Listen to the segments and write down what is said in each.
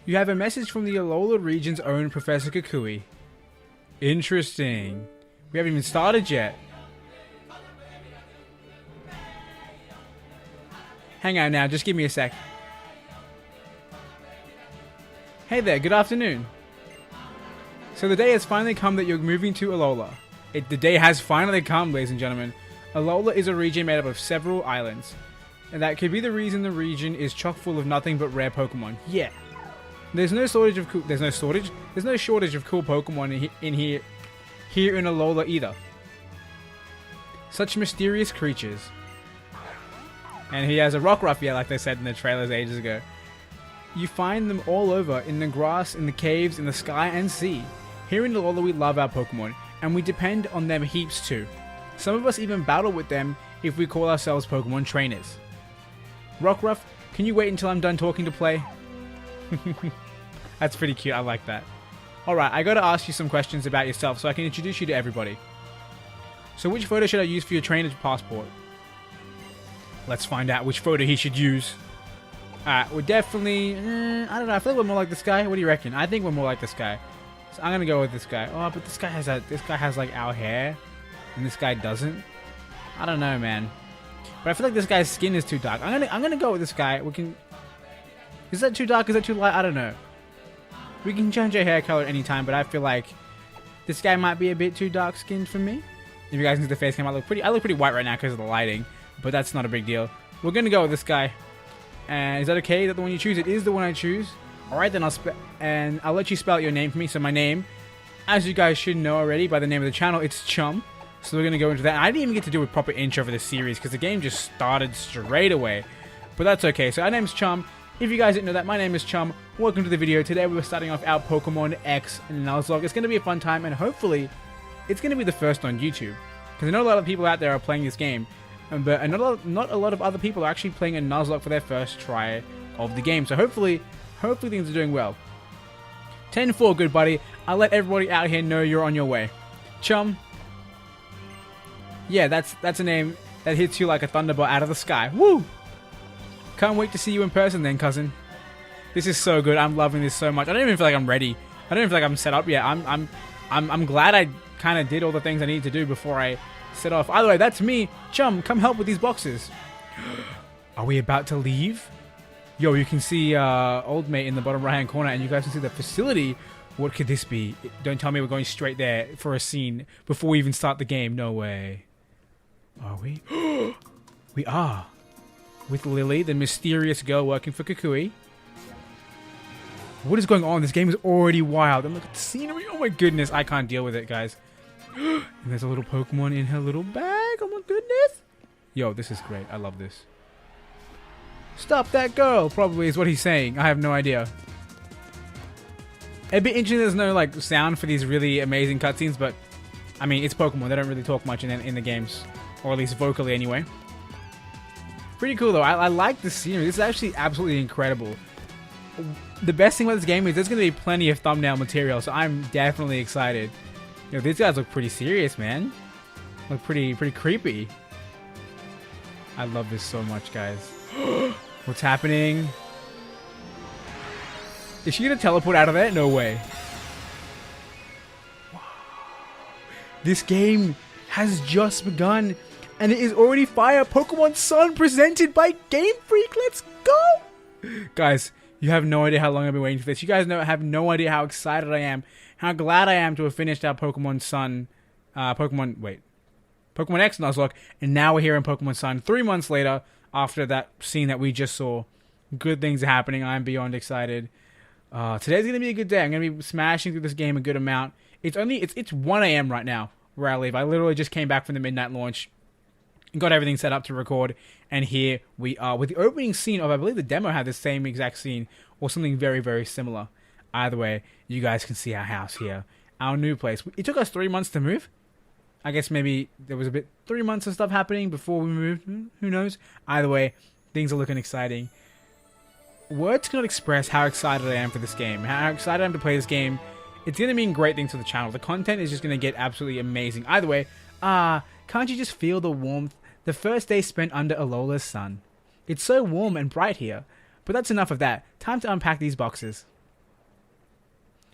You have a message from the Alola region's own Professor Kukui. Interesting. We haven't even started yet. Hang on now, just give me a sec. Hey there, good afternoon. So the day has finally come that you're moving to Alola. The day has finally come, ladies and gentlemen. Alola is a region made up of several islands. And that could be the reason the region is chock full of nothing but rare Pokemon. Yeah. There's no shortage of cool shortage of cool Pokemon here in Alola either. Such mysterious creatures. And he has a Rockruff, yeah, like they said in the trailers ages ago. You find them all over, in the grass, in the caves, in the sky and sea. Here in Alola we love our Pokemon, and we depend on them heaps too. Some of us even battle with them if we call ourselves Pokemon trainers. Rockruff, can you wait until I'm done talking to play? That's pretty cute, I like that. Alright, I gotta ask you some questions about yourself so I can introduce you to everybody. So which photo should I use for your trainer's passport? Let's find out which photo he should use. Alright, we're definitely... I don't know, I feel like we're more like this guy. What do you reckon? I think we're more like this guy. So I'm gonna go with this guy. Oh, but this guy has like our hair. And this guy doesn't. I don't know, man. But I feel like this guy's skin is too dark. I'm gonna go with this guy. We can... Is that too dark? Is that too light? I don't know. We can change our hair color anytime, but I feel like this guy might be a bit too dark skinned for me. If you guys can see the face cam, I look pretty white right now because of the lighting. But that's not a big deal. We're gonna go with this guy. And is that okay? Is that the one you choose? It is the one I choose. Alright, then I'll let you spell out your name for me. So my name, as you guys should know already by the name of the channel, it's Chum. So we're gonna go into that. And I didn't even get to do a proper intro for this series because the game just started straight away. But that's okay. So our name's Chum. If you guys didn't know that, my name is Chum. Welcome to the video. Today we're starting off our Pokemon X Nuzlocke. It's gonna be a fun time, and hopefully it's gonna be the first on YouTube. Because I know a lot of people out there are playing this game. But not a lot of other people are actually playing a Nuzlocke for their first try of the game. So hopefully things are doing well. 10-4, good buddy. I'll let everybody out here know you're on your way. Chum. Yeah, that's a name that hits you like a thunderbolt out of the sky. Woo! Can't wait to see you in person then, cousin. This is so good. I'm loving this so much. I don't even feel like I'm ready. I don't even feel like I'm set up yet. I'm glad I kind of did all the things I needed to do before I set off. Either way, that's me. Chum, come help with these boxes. Are we about to leave? Yo, you can see old mate in the bottom right hand corner, and you guys can see the facility. What could this be? Don't tell me we're going straight there for a scene before we even start the game. No way. Are we? We are. With Lily, the mysterious girl working for Kukui. What is going on? This game is already wild. And look at the scenery. Oh my goodness. I can't deal with it, guys. And there's a little Pokemon in her little bag. Oh my goodness. Yo, this is great. I love this. Stop that girl, probably is what he's saying. I have no idea. It'd be interesting there's no like sound for these really amazing cutscenes, but I mean, it's Pokemon. They don't really talk much in the games. Or at least vocally anyway. Pretty cool though. I like the scenery. This is actually absolutely incredible. The best thing about this game is there's going to be plenty of thumbnail material, so I'm definitely excited. Yo, these guys look pretty serious, man. Look pretty creepy. I love this so much, guys. What's happening? Is she going to teleport out of there? No way. Wow. This game has just begun. And it is already Fire Pokemon Sun presented by Game Freak. Let's go! Guys, you have no idea how long I've been waiting for this. You guys have no idea how excited I am. How glad I am to have finished our Pokemon Sun... Pokemon X Nuzlocke. And now we're here in Pokemon Sun 3 months later after that scene that we just saw. Good things are happening. I'm beyond excited. Today's going to be a good day. I'm going to be smashing through this game a good amount. It's 1 a.m. right now where I live. I literally just came back from the midnight launch. Got everything set up to record, and here we are with the opening scene of, I believe the demo had the same exact scene, or something very, very similar. Either way, you guys can see our house here, our new place. It took us 3 months to move. I guess maybe there was 3 months of stuff happening before we moved. Who knows? Either way, things are looking exciting. Words cannot express how excited I am for this game, how excited I am to play this game. It's going to mean great things for the channel. The content is just going to get absolutely amazing. Either way, can't you just feel the warmth? The first day spent under Alola's sun. It's so warm and bright here. But that's enough of that. Time to unpack these boxes.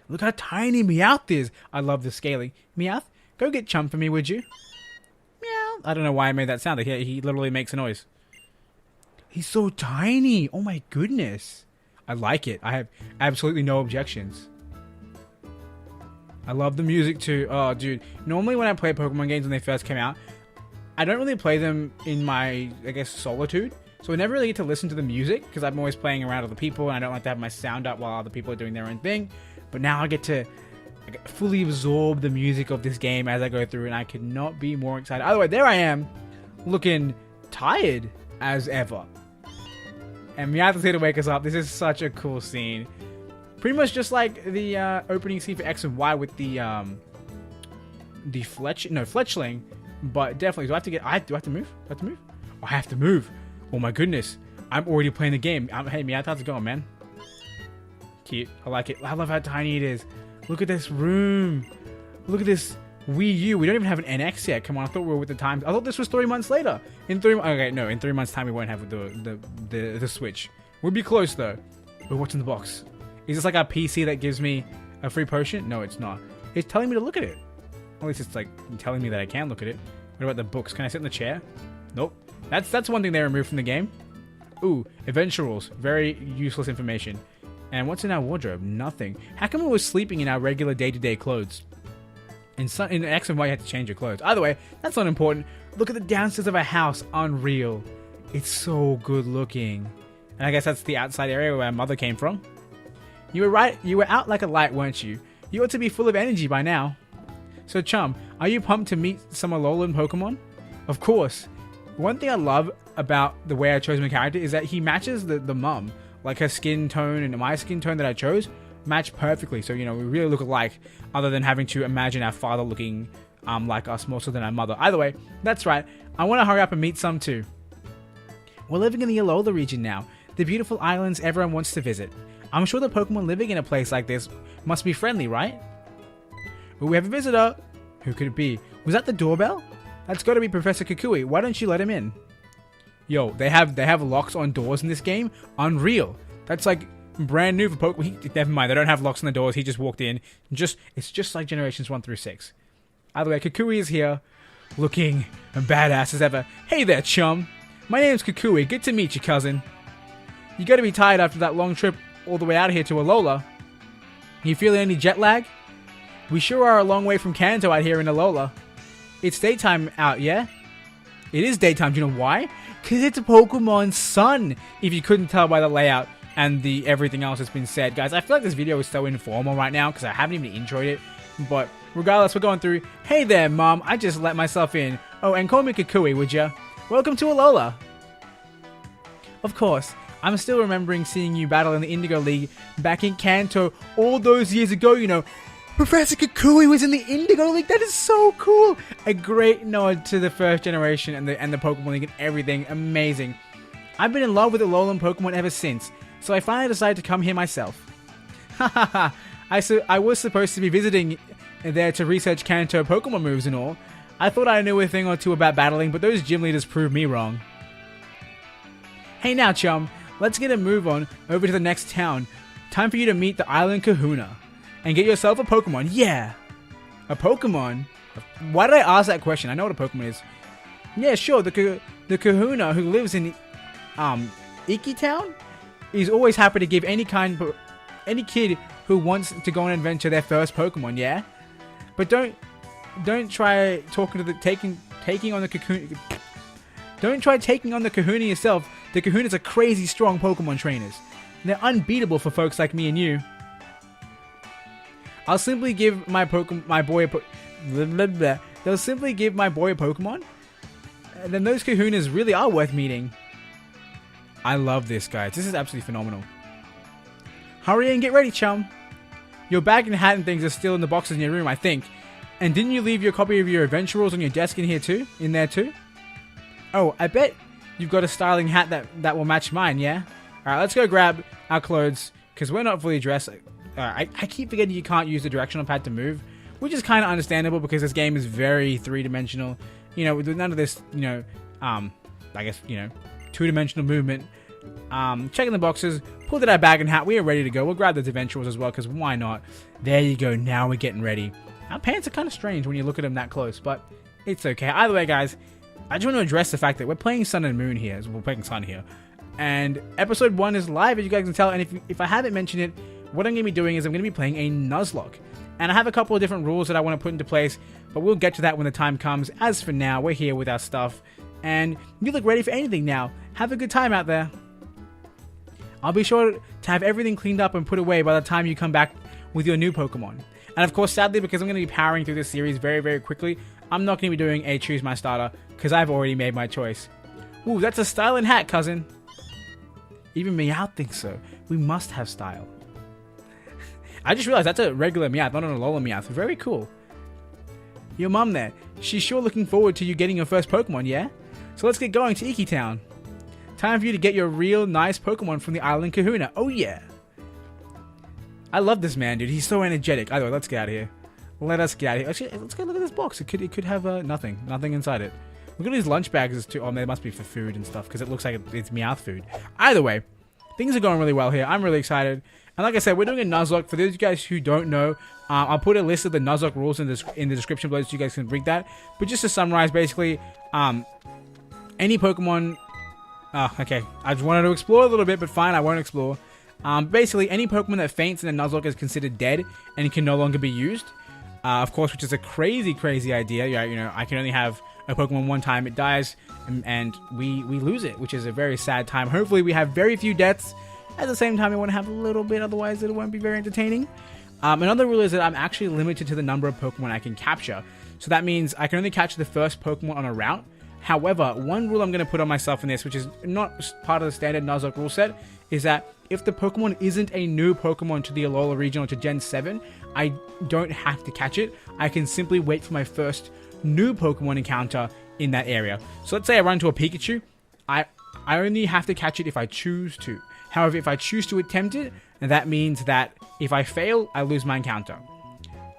Look how tiny Meowth is. I love the scaling. Meowth, go get Chum for me, would you? Meow. I don't know why I made that sound. Like, he literally makes a noise. He's so tiny. Oh my goodness. I like it. I have absolutely no objections. I love the music too. Oh, dude. Normally when I play Pokemon games when they first came out, I don't really play them in my, I guess, solitude. So I never really get to listen to the music because I'm always playing around other people and I don't like to have my sound up while other people are doing their own thing. But now I get to fully absorb the music of this game as I go through, and I could not be more excited. Either way, there I am, looking tired as ever. And Meowth is here to wake us up. This is such a cool scene. Pretty much just like the opening scene for X and Y with the Fletchling. But definitely, do I have to move? Oh, I have to move. Oh my goodness. I'm already playing the game. Hey, Meowth, how's it going, man? Cute. I like it. I love how tiny it is. Look at this room. Look at this Wii U. We don't even have an NX yet. Come on, I thought we were with the times. I thought this was 3 months later. In 3 months' time we won't have the Switch. We'll be close though. But what's in the box? Is this like our PC that gives me a free potion? No, it's not. It's telling me to look at it. At least it's like telling me that I can look at it. What about the books? Can I sit in the chair? Nope. That's one thing they removed from the game. Ooh, adventure rules. Very useless information. And what's in our wardrobe? Nothing. How come we were sleeping in our regular day-to-day clothes? In X and Y, you had to change your clothes. Either way, that's not important. Look at the downstairs of our house. Unreal. It's so good looking. And I guess that's the outside area where our mother came from. You were right. You were out like a light, weren't you? You ought to be full of energy by now. So, Chum, are you pumped to meet some Alolan Pokemon? Of course. One thing I love about the way I chose my character is that he matches the mum. Like her skin tone and my skin tone that I chose match perfectly. So, we really look alike other than having to imagine our father looking like us more so than our mother. Either way, that's right. I want to hurry up and meet some too. We're living in the Alola region now. The beautiful islands everyone wants to visit. I'm sure the Pokemon living in a place like this must be friendly, right? Ooh, we have a visitor. Who could it be? Was that the doorbell? That's got to be Professor Kukui. Why don't you let him in? Yo, they have locks on doors in this game. Unreal. That's like brand new for Pokemon. Never mind, they don't have locks on the doors. He just walked in. It's just like generations 1 through 6. Either way, Kukui is here, looking badass as ever. Hey there, Chum. My name's Kukui. Good to meet you, cousin. You got to be tired after that long trip all the way out here to Alola. You feeling any jet lag? We sure are a long way from Kanto out here in Alola. It's daytime out, yeah? It is daytime. Do you know why? Because it's a Pokemon Sun, if you couldn't tell by the layout and the everything else that's been said. Guys, I feel like this video is so informal right now because I haven't even introed it. But regardless, we're going through. Hey there, Mom. I just let myself in. Oh, and call me Kukui, would ya? Welcome to Alola. Of course. I'm still remembering seeing you battle in the Indigo League back in Kanto all those years ago, Professor Kukui was in the Indigo League. That is so cool. A great nod to the first generation and the Pokemon League and everything. Amazing. I've been in love with Alolan Pokemon ever since, so I finally decided to come here myself. Hahaha. I was supposed to be visiting there to research Kanto Pokemon moves and all. I thought I knew a thing or two about battling, but those gym leaders proved me wrong. Hey now, Chum. Let's get a move on over to the next town. Time for you to meet the Island Kahuna. And get yourself a Pokemon. Yeah. A Pokemon? Why did I ask that question? I know what a Pokemon is. Yeah, sure. The Kahuna who lives in Iki Town is always happy to give any kid who wants to go on an adventure their first Pokemon, yeah? But don't try taking on the Kahuna. Don't try taking on the Kahuna yourself. The Kahunas are crazy strong Pokemon trainers. And they're unbeatable for folks like me and you. I'll simply give my boy a They'll simply give my boy a Pokemon. And then those Kahunas really are worth meeting. I love this, guys. This is absolutely phenomenal. Hurry and get ready, Chum. Your bag and hat and things are still in the boxes in your room, I think. And didn't you leave your copy of your adventure rules on your desk in there too? Oh, I bet you've got a styling hat that will match mine, yeah? Alright, let's go grab our clothes, because we're not fully dressed. I keep forgetting you can't use the directional pad to move, which is kind of understandable because this game is very three-dimensional. With none of this, I guess, two-dimensional movement. checking the boxes, pulled out our bag and hat. We are ready to go. We'll grab the Eventuals as well, because why not? There you go. Now we're getting ready. Our pants are kind of strange when you look at them that close, but it's okay. Either way, guys, I just want to address the fact that we're playing Sun and Moon here. We're playing Sun here. And episode 1 is live, as you guys can tell. And if I haven't mentioned it, what I'm going to be doing is I'm going to be playing a Nuzlocke. And I have a couple of different rules that I want to put into place, but we'll get to that when the time comes. As for now, we're here with our stuff. And you look ready for anything now. Have a good time out there. I'll be sure to have everything cleaned up and put away by the time you come back with your new Pokemon. And of course, sadly, because I'm going to be powering through this series very, very quickly, I'm not going to be doing a Choose My Starter, because I've already made my choice. Ooh, that's a styling hat, cousin. Even Meowth thinks so. We must have style. I just realized that's a regular Meowth, not an Alola Meowth. Very cool. Your mum there. She's sure looking forward to you getting your first Pokemon, yeah? So let's get going to Iki Town. Time for you to get your real nice Pokemon from the island Kahuna. Oh yeah. I love this man, dude. He's so energetic. Either way, let's get out of here. Let us get out of here. Actually, let's go look at this box. It could have nothing inside it. Look at these lunch bags too. Oh, they must be for food and stuff, because it looks like it's Meowth food. Either way, things are going really well here. I'm really excited. And like I said, we're doing a Nuzlocke. For those of you guys who don't know, I'll put a list of the Nuzlocke rules in the description below so you guys can read that. But just to summarize, basically, any Pokemon... Oh, okay. I just wanted to explore a little bit, but fine, I won't explore. Basically, any Pokemon that faints in a Nuzlocke is considered dead and can no longer be used. Of course, which is a crazy, crazy idea. Yeah, you know, I can only have a Pokemon one time, it dies, and we lose it, which is a very sad time. Hopefully, we have very few deaths. At the same time, we want to have a little bit, otherwise it won't be very entertaining. Another rule is that I'm actually limited to the number of Pokemon I can capture. So that means I can only catch the first Pokemon on a route. However, one rule I'm going to put on myself in this, which is not part of the standard Nuzlocke rule set, is that if the Pokemon isn't a new Pokemon to the Alola Region or to Gen 7, I don't have to catch it. I can simply wait for my first new Pokemon encounter in that area. So let's say I run into a Pikachu. I only have to catch it if I choose to. However, if I choose to attempt it, that means that if I fail, I lose my encounter.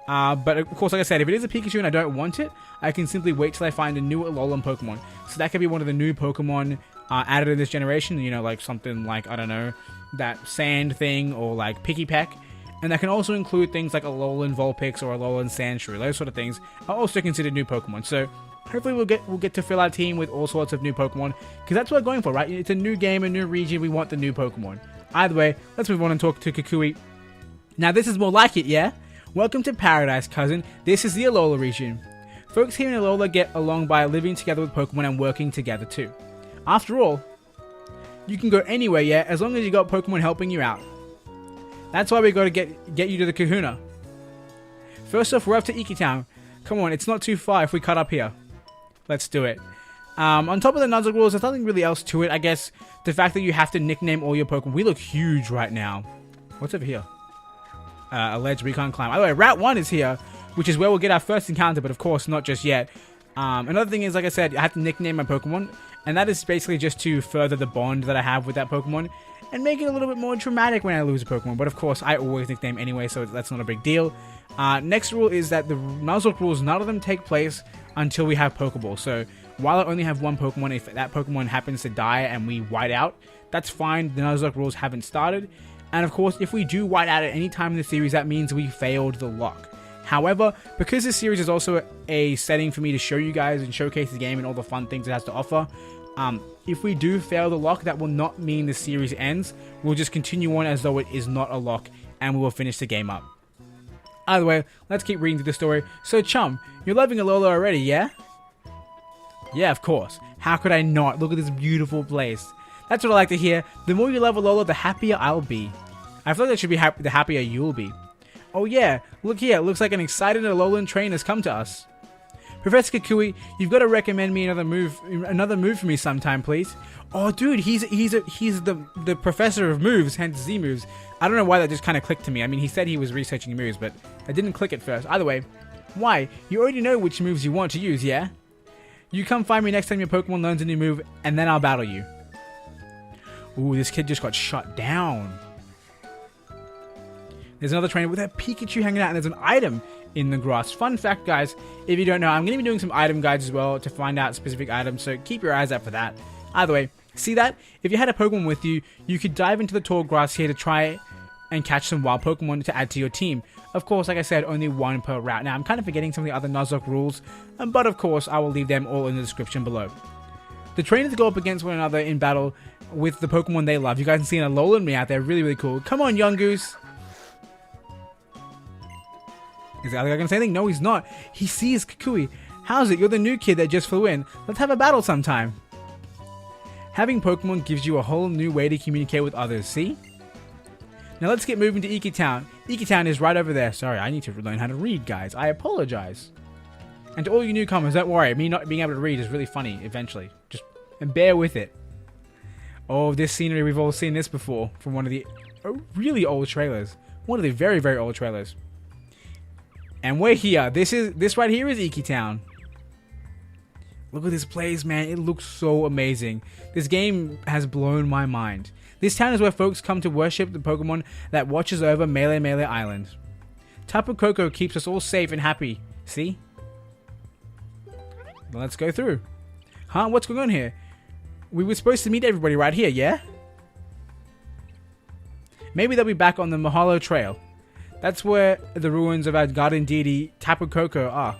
But of course, like I said, if it is a Pikachu and I don't want it, I can simply wait till I find a new Alolan Pokemon. So that could be one of the new Pokemon added in this generation. You know, like something like, I don't know, that sand thing or like Pikipek. And that can also include things like Alolan Vulpix or Alolan Sandshrew. Those sort of things are also considered new Pokemon. So hopefully we'll get to fill our team with all sorts of new Pokemon, because that's what we're going for, right? It's a new game, a new region. We want the new Pokemon. Either way, let's move on and talk to Kukui. Now this is more like it, yeah? Welcome to Paradise, cousin. This is the Alola Region. Folks here in Alola get along by living together with Pokemon and working together too. After all, you can go anywhere, yeah, as long as you got Pokemon helping you out. That's why we got to get you to the Kahuna. First off, we're up to Iki Town. Come on, it's not too far if we cut up here. Let's do it. On top of the Nuzlocke rules, there's nothing really else to it. I guess the fact that you have to nickname all your Pokemon. We look huge right now. What's over here? A ledge we can't climb. By the way, Route 1 is here, which is where we'll get our first encounter, but of course, not just yet. Another thing is, like I said, I have to nickname my Pokemon, and that is basically just to further the bond that I have with that Pokemon, and make it a little bit more dramatic when I lose a Pokemon. But of course, I always nickname anyway, so that's not a big deal. Next rule is that the Nuzlocke rules, none of them take place until we have Pokeballs. So while I only have one Pokemon, if that Pokemon happens to die and we white out, that's fine. The Nuzlocke rules haven't started. And of course, if we do white out at any time in the series, that means we failed the lock. However, because this series is also a setting for me to show you guys and showcase the game and all the fun things it has to offer, if we do fail the lock, that will not mean the series ends. We'll just continue on as though it is not a lock, and we will finish the game up. Either way, let's keep reading through the story. So Chum, you're loving Alola already, yeah? Yeah, of course. How could I not? Look at this beautiful place. That's what I like to hear. The more you love Alola, the happier I'll be. I feel like that should be the happier you'll be. Oh yeah, look here. It looks like an excited Alolan train has come to us. Professor Kukui, you've got to recommend me another move for me sometime, please. Oh, dude, he's the professor of moves, hence Z moves. I don't know why that just kind of clicked to me. I mean, he said he was researching moves, but I didn't click at first. Either way, why? You already know which moves you want to use, yeah? You come find me next time your Pokemon learns a new move, and then I'll battle you. Ooh, this kid just got shut down. There's another trainer with a Pikachu hanging out, and there's an item in the grass. Fun fact, guys, if you don't know, I'm going to be doing some item guides as well to find out specific items, so keep your eyes out for that. Either way, See that? If you had a Pokemon with you, you could dive into the tall grass here to try and catch some wild Pokemon to add to your team. Of course, like I said, only one per route. Now, I'm kind of forgetting some of the other Nuzlocke rules, but of course, I will leave them all in the description below. The trainers go up against one another in battle with the Pokemon they love. You guys can see an Alola and me out there, really, really cool. Come on, young goose. Is the other guy going to say anything? No, he's not. He sees Kukui. How's it? You're the new kid that just flew in. Let's have a battle sometime. Having Pokemon gives you a whole new way to communicate with others, see? Now let's get moving to Iki Town. Iki Town is right over there. Sorry, I need to learn how to read, guys. I apologize. And to all you newcomers, don't worry. Me not being able to read is really funny eventually. Just and bear with it. Oh, this scenery, we've all seen this before from one of the really old trailers. One of the very, very old trailers. And we're here. This right here is Iki Town. Look at this place, man. It looks so amazing. This game has blown my mind. This town is where folks come to worship the Pokemon that watches over Melee Island. Tapu Koko keeps us all safe and happy. See? Well, let's go through. Huh? What's going on here? We were supposed to meet everybody right here, yeah? Maybe they'll be back on the Mahalo Trail. That's where the ruins of our garden deity Tapu Koko are.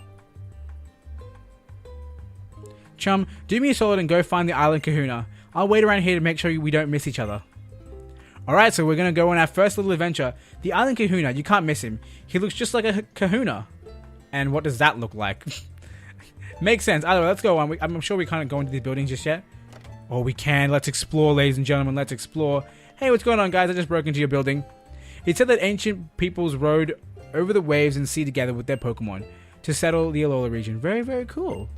Chum, do me a solid and go find the island kahuna. I'll wait around here to make sure we don't miss each other. Alright, so we're going to go on our first little adventure. The island kahuna, you can't miss him. He looks just like a kahuna. And what does that look like? Makes sense. Either way, let's go on. I'm sure we can't go into these buildings just yet. Oh, we can. Let's explore, ladies and gentlemen. Let's explore. Hey, what's going on, guys? I just broke into your building. It said that ancient peoples rode over the waves and sea together with their Pokemon to settle the Alola region. Very, very cool.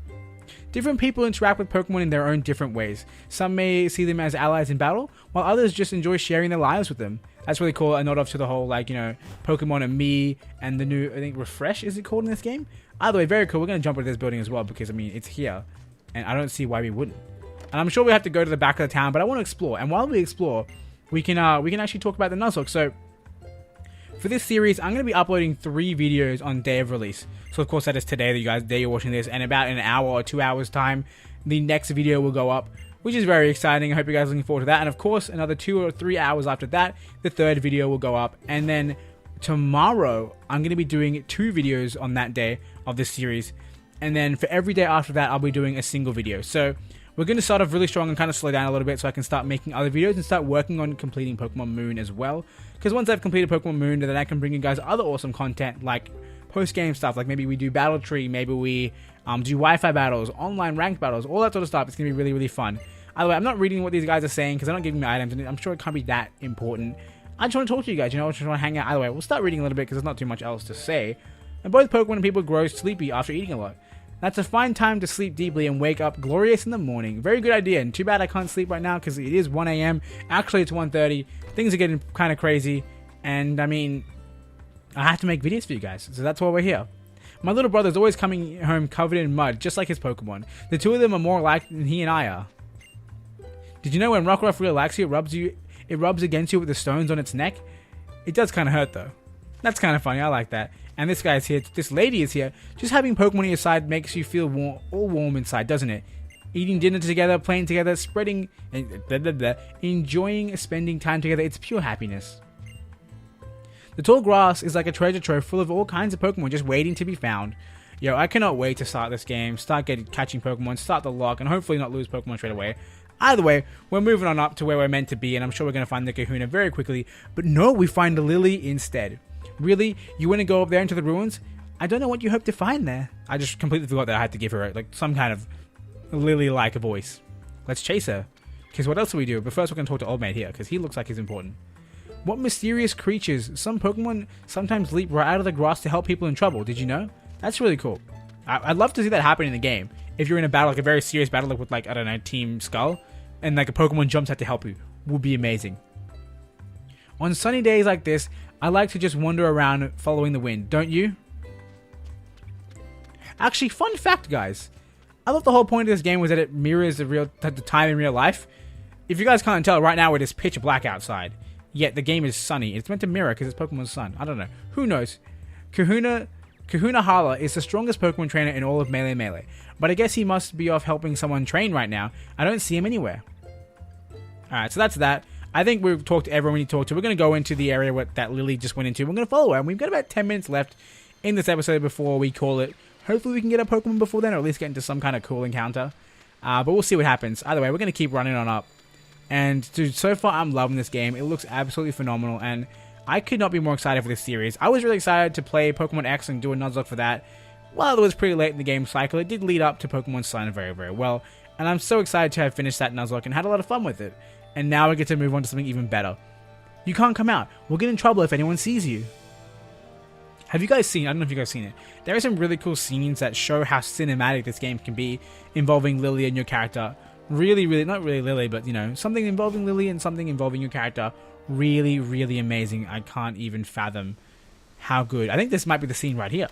Different people interact with Pokemon in their own different ways. Some may see them as allies in battle, while others just enjoy sharing their lives with them. That's really cool. A nod off to the whole, like, you know, Pokemon and me and the new, I think, Refresh, is it called in this game? Either way, very cool. We're going to jump into this building as well because, I mean, it's here. And I don't see why we wouldn't. And I'm sure we have to go to the back of the town, but I want to explore. And while we explore, we can actually talk about the Nuzlocke. So, for this series, I'm going to be uploading 3 videos on day of release. So, of course, that is today, you guys, day you're watching this. And about an hour or 2 hours time, the next video will go up, which is very exciting. I hope you guys are looking forward to that. And, of course, another 2 or 3 hours after that, the 3rd video will go up. And then tomorrow, I'm going to be doing 2 videos on that day of this series. And then for every day after that, I'll be doing a single video. So, we're going to start off really strong and kind of slow down a little bit so I can start making other videos and start working on completing Pokemon Moon as well. Because once I've completed Pokemon Moon, then I can bring you guys other awesome content like post-game stuff. Like maybe we do Battle Tree, maybe we do Wi-Fi battles, online ranked battles, all that sort of stuff. It's going to be really, really fun. By the way, I'm not reading what these guys are saying because they're not giving me items and I'm sure it can't be that important. I just want to talk to you guys, you know, I just want to hang out. Either way, we'll start reading a little bit because there's not too much else to say. And both Pokemon and people grow sleepy after eating a lot. That's a fine time to sleep deeply and wake up glorious in the morning. Very good idea. And too bad I can't sleep right now because it is 1 a.m. Actually, it's 1:30. Things are getting kind of crazy. And, I mean, I have to make videos for you guys. So that's why we're here. My little brother's always coming home covered in mud, just like his Pokemon. The two of them are more alike than he and I are. Did you know when Rockruff really likes you, it rubs against you with the stones on its neck? It does kind of hurt, though. That's kind of funny. I like that. And this guy's here. This lady is here. Just having Pokemon on your side makes you feel all warm inside, doesn't it? Eating dinner together, playing together, enjoying spending time together. It's pure happiness. The tall grass is like a treasure trove full of all kinds of Pokemon just waiting to be found. Yo, I cannot wait to start this game, start catching Pokemon, start the lock, and hopefully not lose Pokemon straight away. Either way, we're moving on up to where we're meant to be, and I'm sure we're going to find the Kahuna very quickly. But no, we find the Lily instead. Really? You want to go up there into the ruins? I don't know what you hope to find there. I just completely forgot that I had to give her like some kind of Lily-like voice. Let's chase her. Because what else do we do? But first we're going to talk to Old Mate here, because he looks like he's important. What mysterious creatures? Some Pokemon sometimes leap right out of the grass to help people in trouble. Did you know? That's really cool. I'd love to see that happen in the game. If you're in a battle, like a very serious battle, like with like, I don't know, Team Skull, and like a Pokemon jumps out to help you. Would be amazing. On sunny days like this, I like to just wander around following the wind, don't you? Actually, fun fact, guys. I thought the whole point of this game was that it mirrors the time in real life. If you guys can't tell, right now it is pitch black outside. Yet the game is sunny. It's meant to mirror because it's Pokemon's sun. I don't know. Who knows? Kahuna Hala is the strongest Pokemon trainer in all of Melee. But I guess he must be off helping someone train right now. I don't see him anywhere. Alright, so that's that. I think we've talked to everyone we need to talk to. We're going to go into the area that Lily just went into. We're going to follow her. And we've got about 10 minutes left in this episode before we call it. Hopefully we can get a Pokemon before then, or at least get into some kind of cool encounter. But we'll see what happens. Either way, we're going to keep running on up. And dude, so far I'm loving this game. It looks absolutely phenomenal. And I could not be more excited for this series. I was really excited to play Pokemon X and do a Nuzlocke for that. While it was pretty late in the game cycle, it did lead up to Pokemon Sun very, very well. And I'm so excited to have finished that Nuzlocke and had a lot of fun with it. And now we get to move on to something even better. You can't come out. We'll get in trouble if anyone sees you. Have you guys seen, I don't know if you guys seen it, there are some really cool scenes that show how cinematic this game can be involving Lily and your character. Really, really, not really Lily, but you know, something involving Lily and something involving your character. Really, really amazing. I can't even fathom how good. I think this might be the scene right here.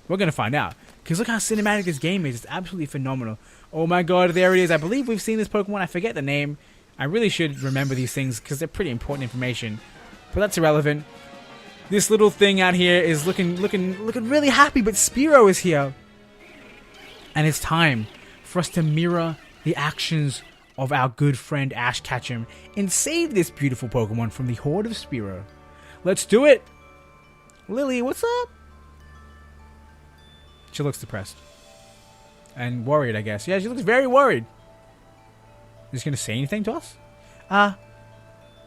We're going to find out. Because look how cinematic this game is. It's absolutely phenomenal. Oh my god, there it is. I believe we've seen this Pokemon. I forget the name. I really should remember these things because they're pretty important information. But that's irrelevant. This little thing out here is looking really happy, but Spearow is here. And it's time for us to mirror the actions of our good friend Ash Ketchum and save this beautiful Pokemon from the horde of Spearow. Let's do it! Lily, what's up? She looks depressed. And worried, I guess. Yeah, she looks very worried. Is she gonna say anything to us?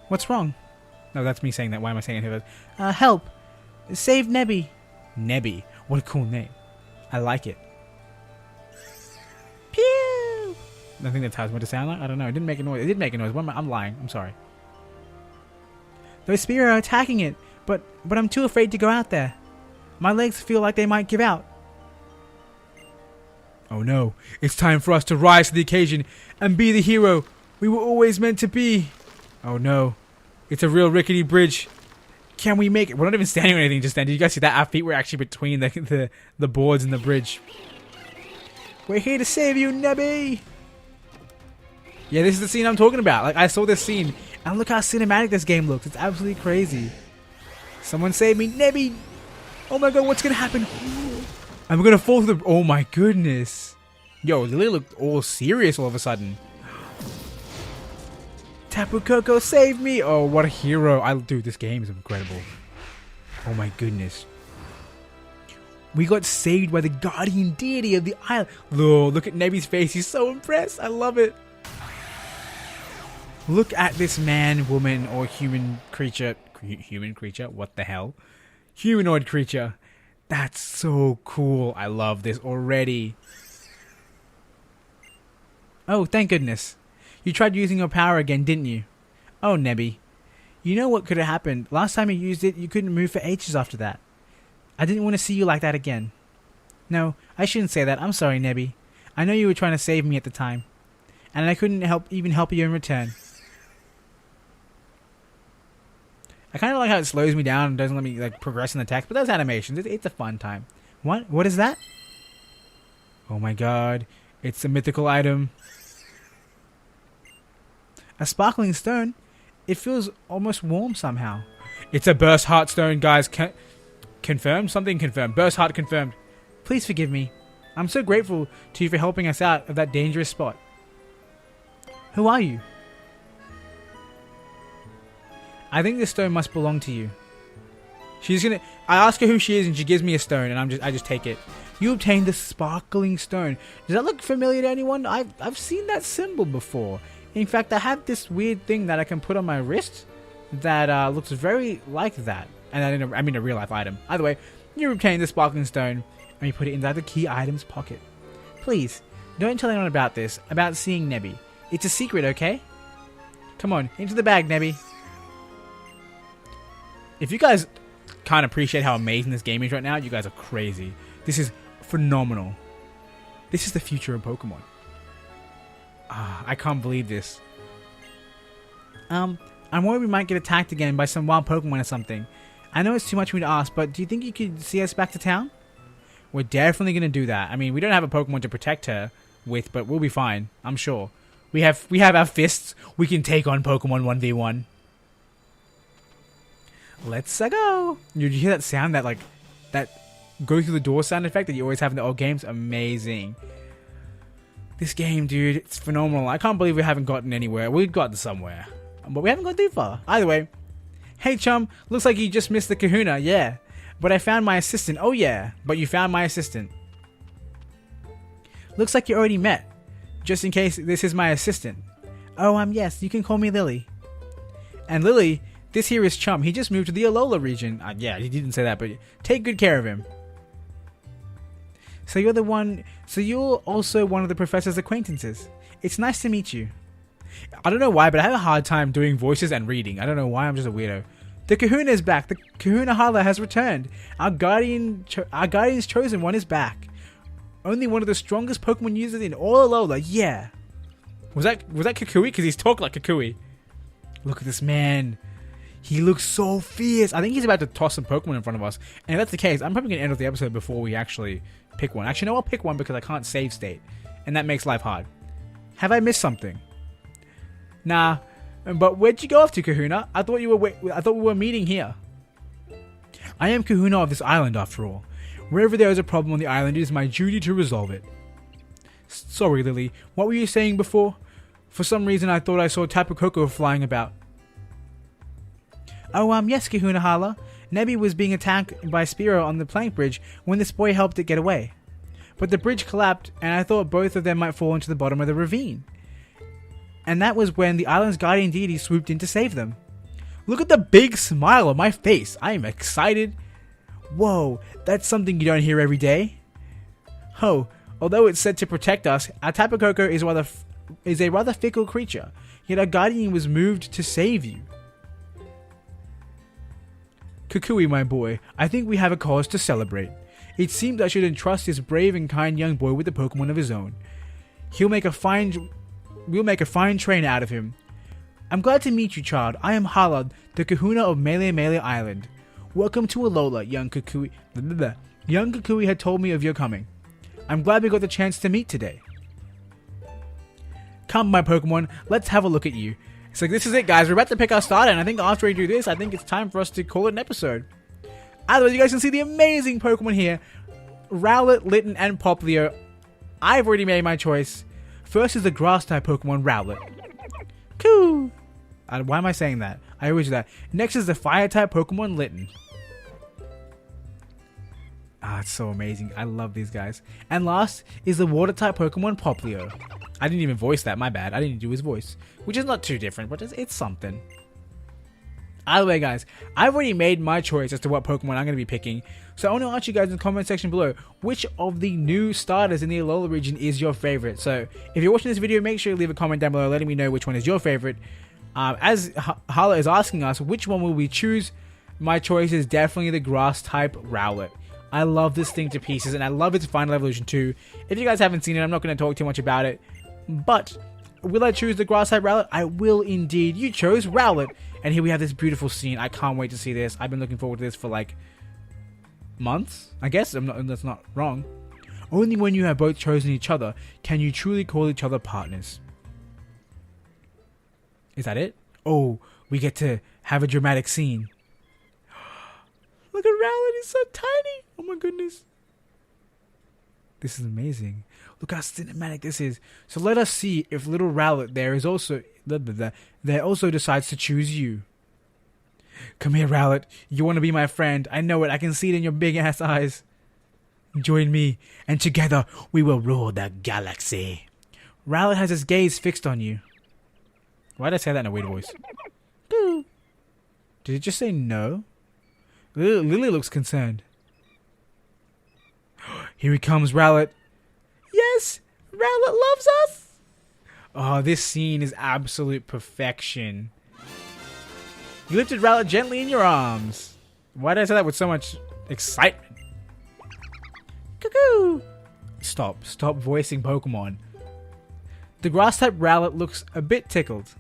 What's wrong? No, that's me saying that. Why am I saying it? Help! Save Nebby! Nebby. What a cool name. I like it. Pew! I think that's how it's meant to sound like. I don't know. It didn't make a noise. It did make a noise. I'm lying. I'm sorry. Those Spearow are attacking it, but I'm too afraid to go out there. My legs feel like they might give out. Oh no. It's time for us to rise to the occasion and be the hero we were always meant to be. Oh no. It's a real rickety bridge. Can we make it? We're not even standing on anything just then. Did you guys see that? Our feet were actually between the boards and the bridge. We're here to save you, Nebby! Yeah, this is the scene I'm talking about. Like, I saw this scene, and look how cinematic this game looks. It's absolutely crazy. Someone save me, Nebby! Oh my god, what's gonna happen? And we're gonna fall through the... Oh my goodness. Yo, Lily looked all serious all of a sudden. Tapu Koko, save me! Oh, what a hero. Dude, this game is incredible. Oh my goodness. We got saved by the guardian deity of the island. Look at Nebby's face. He's so impressed. I love it. Look at this man, woman, or human creature. Human creature? What the hell? Humanoid creature. That's so cool. I love this already. Oh, thank goodness. You tried using your power again, didn't you? Oh, Nebby. You know what could have happened. Last time you used it, you couldn't move for ages after that. I didn't want to see you like that again. No, I shouldn't say that. I'm sorry, Nebby. I know you were trying to save me at the time. And I couldn't even help you in return. I kind of like how it slows me down and doesn't let me like progress in the text, but those animations, it's a fun time. What? What is that? Oh my god. It's a mythical item. A sparkling stone. It feels almost warm somehow. It's a burst heart stone, guys. Confirmed? Something confirmed. Burst heart confirmed. Please forgive me. I'm so grateful to you for helping us out of that dangerous spot. Who are you? I think this stone must belong to you. I ask her who she is and she gives me a stone and I just take it. You obtained the sparkling stone. Does that look familiar to anyone? I've seen that symbol before. In fact, I have this weird thing that I can put on my wrist that looks very like that. And I mean a real life item. Either way, you obtain the sparkling stone and you put it inside the key item's pocket. Please, don't tell anyone about this, about seeing Nebby. It's a secret, okay? Come on, into the bag, Nebby. If you guys can't appreciate how amazing this game is right now, you guys are crazy. This is phenomenal. This is the future of Pokemon. I can't believe this. I'm worried we might get attacked again by some wild Pokemon or something. I know it's too much for me to ask, but do you think you could see us back to town? We're definitely going to do that. I mean, we don't have a Pokemon to protect her with, but we'll be fine. I'm sure. We have our fists. We can take on Pokemon 1v1. Let's go. You hear that sound, that go through the door sound effect that you always have in the old games? Amazing. This game, dude, it's phenomenal. I can't believe we haven't gotten anywhere. We've gotten somewhere, but we haven't gone too far. Either way, hey Chum, looks like you just missed the kahuna, yeah. But I found my assistant. Oh yeah, but you found my assistant. Looks like you already met. Just in case, this is my assistant. Oh, yes, you can call me Lily. And Lily, this here is Chum. He just moved to the Alola region. Yeah, he didn't say that, but take good care of him. So you're also one of the professor's acquaintances. It's nice to meet you. I don't know why, but I have a hard time doing voices and reading. I don't know why, I'm just a weirdo. The kahuna is back. The kahuna hala has returned. Our guardian's chosen one is back. Only one of the strongest Pokemon users in all Alola, yeah. Was that Kukui? Because he's talking like Kukui. Look at this man. He looks so fierce. I think he's about to toss some Pokemon in front of us. And if that's the case, I'm probably going to end off the episode before we actually pick one. Actually, no, I'll pick one because I can't save state. And that makes life hard. Have I missed something? Nah. But where'd you go off to, Kahuna? I thought we were meeting here. I am Kahuna of this island, after all. Wherever there is a problem on the island, it is my duty to resolve it. Sorry, Lily. What were you saying before? For some reason, I thought I saw Tapu Koko flying about. Oh, yes, Kahuna Hala. Nebby was being attacked by Spearow on the plank bridge when this boy helped it get away. But the bridge collapsed, and I thought both of them might fall into the bottom of the ravine. And that was when the island's guardian deity swooped in to save them. Look at the big smile on my face. I am excited. Whoa, that's something you don't hear every day. Oh, although it's said to protect us, our Tapu Koko is a rather fickle creature, yet our guardian was moved to save you. Kukui, my boy, I think we have a cause to celebrate. It seems I should entrust this brave and kind young boy with a Pokemon of his own. We'll make a fine trainer out of him. I'm glad to meet you, child. I am Hala, the Kahuna of Melee Island. Welcome to Alola, young Kukui. Young Kukui had told me of your coming. I'm glad we got the chance to meet today. Come, my Pokemon, let's have a look at you. So this is it, guys. We're about to pick our starter, and I think after we do this, I think it's time for us to call it an episode. Either way, you guys can see the amazing Pokemon here. Rowlet, Litten, and Poplio. I've already made my choice. First is the Grass-type Pokemon, Rowlet. Cool. Why am I saying that? I always do that. Next is the Fire-type Pokemon, Litten. It's so amazing. I love these guys. And last is the Water-type Pokemon, Poplio. I didn't even voice that, my bad. I didn't do his voice. Which is not too different, but it's something. Either way, guys, I've already made my choice as to what Pokemon I'm going to be picking. So I want to ask you guys in the comment section below, which of the new starters in the Alola region is your favorite? So if you're watching this video, make sure you leave a comment down below letting me know which one is your favorite. As Hala is asking us, which one will we choose? My choice is definitely the Grass-type Rowlet. I love this thing to pieces, and I love its final evolution too. If you guys haven't seen it, I'm not going to talk too much about it. But will I choose the Grass-type Rowlet? I will indeed. You chose Rowlet. And here we have this beautiful scene. I can't wait to see this. I've been looking forward to this for like months, I guess. That's not wrong. Only when you have both chosen each other can you truly call each other partners. Is that it? Oh, we get to have a dramatic scene. Look at Rowlet, he's so tiny. Oh my goodness. This is amazing. Look how cinematic this is. So let us see if little Rowlet there also decides to choose you. Come here, Rowlet. You want to be my friend. I know it. I can see it in your big ass eyes. Join me, and together we will rule the galaxy. Rowlet has his gaze fixed on you. Why did I say that in a weird voice? Did it just say no? Lily looks concerned. Here he comes, Rowlet. Yes, Rowlet loves us. Oh, this scene is absolute perfection. You lifted Rowlet gently in your arms. Why did I say that with so much excitement? Cuckoo! Stop voicing Pokemon. The Grass-type Rowlet looks a bit tickled.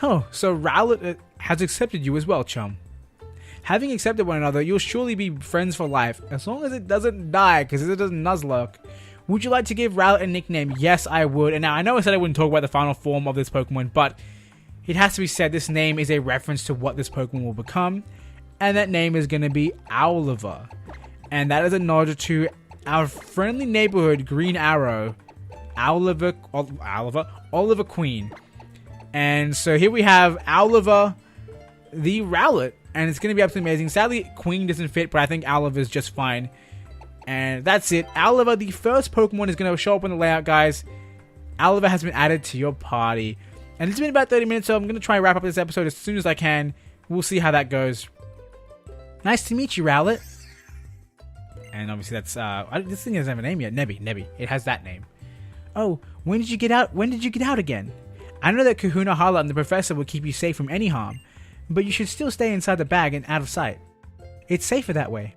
Oh, so Rowlet has accepted you as well, Chum. Having accepted one another, you'll surely be friends for life, as long as it doesn't die, because it doesn't Nuzlocke. Would you like to give Rowlet a nickname? Yes, I would. And now, I know I said I wouldn't talk about the final form of this Pokemon, but it has to be said this name is a reference to what this Pokemon will become, and that name is going to be Owliver. And that is a nod to our friendly neighborhood, Green Arrow, Oliver Queen. And so here we have Oliver the Rowlet, and it's going to be absolutely amazing. Sadly, Queen doesn't fit, but I think Oliver is just fine. And that's it. Oliver, the first Pokemon, is going to show up on the layout, guys. Oliver has been added to your party. And it's been about 30 minutes, so I'm going to try and wrap up this episode as soon as I can. We'll see how that goes. Nice to meet you, Rowlet. And obviously that's, this thing doesn't have a name yet. Nebby. It has that name. Oh, when did you get out? When did you get out again? I know that Kahuna Hala and the professor will keep you safe from any harm, but you should still stay inside the bag and out of sight. It's safer that way.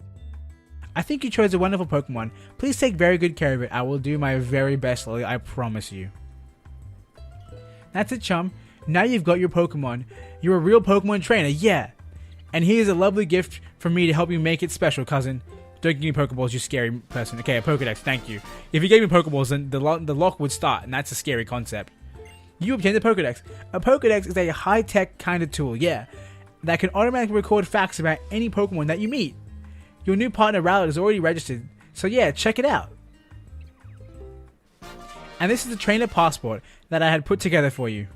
I think you chose a wonderful Pokemon. Please take very good care of it. I will do my very best, Lily. I promise you. That's it, Chum. Now you've got your Pokemon. You're a real Pokemon trainer, yeah. And here's a lovely gift from me to help you make it special, cousin. Don't give me Pokeballs, you scary person. Okay, a Pokedex, thank you. If you gave me Pokeballs, then the lock would start, and that's a scary concept. You obtained a Pokedex. A Pokedex is a high-tech kind of tool, yeah, that can automatically record facts about any Pokemon that you meet. Your new partner, Rowlet, is already registered, so yeah, check it out. And this is the trainer passport that I had put together for you.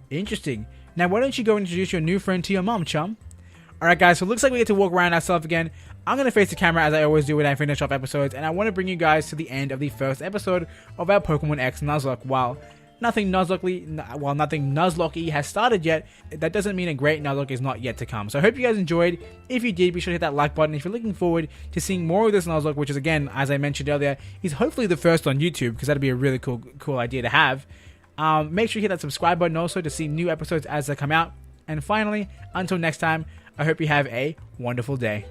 Interesting. Now why don't you go and introduce your new friend to your mom, Chum? Alright guys, so it looks like we get to walk around ourselves again. I'm going to face the camera as I always do when I finish off episodes, and I want to bring you guys to the end of the first episode of our Pokemon X Nuzlocke. While nothing Nuzlocke has started yet, that doesn't mean a great Nuzlocke is not yet to come. So I hope you guys enjoyed. If you did, be sure to hit that like button. If you're looking forward to seeing more of this Nuzlocke, which is again, as I mentioned earlier, is hopefully the first on YouTube, because that'd be a really cool idea to have. Make sure you hit that subscribe button also to see new episodes as they come out. And finally, until next time, I hope you have a wonderful day.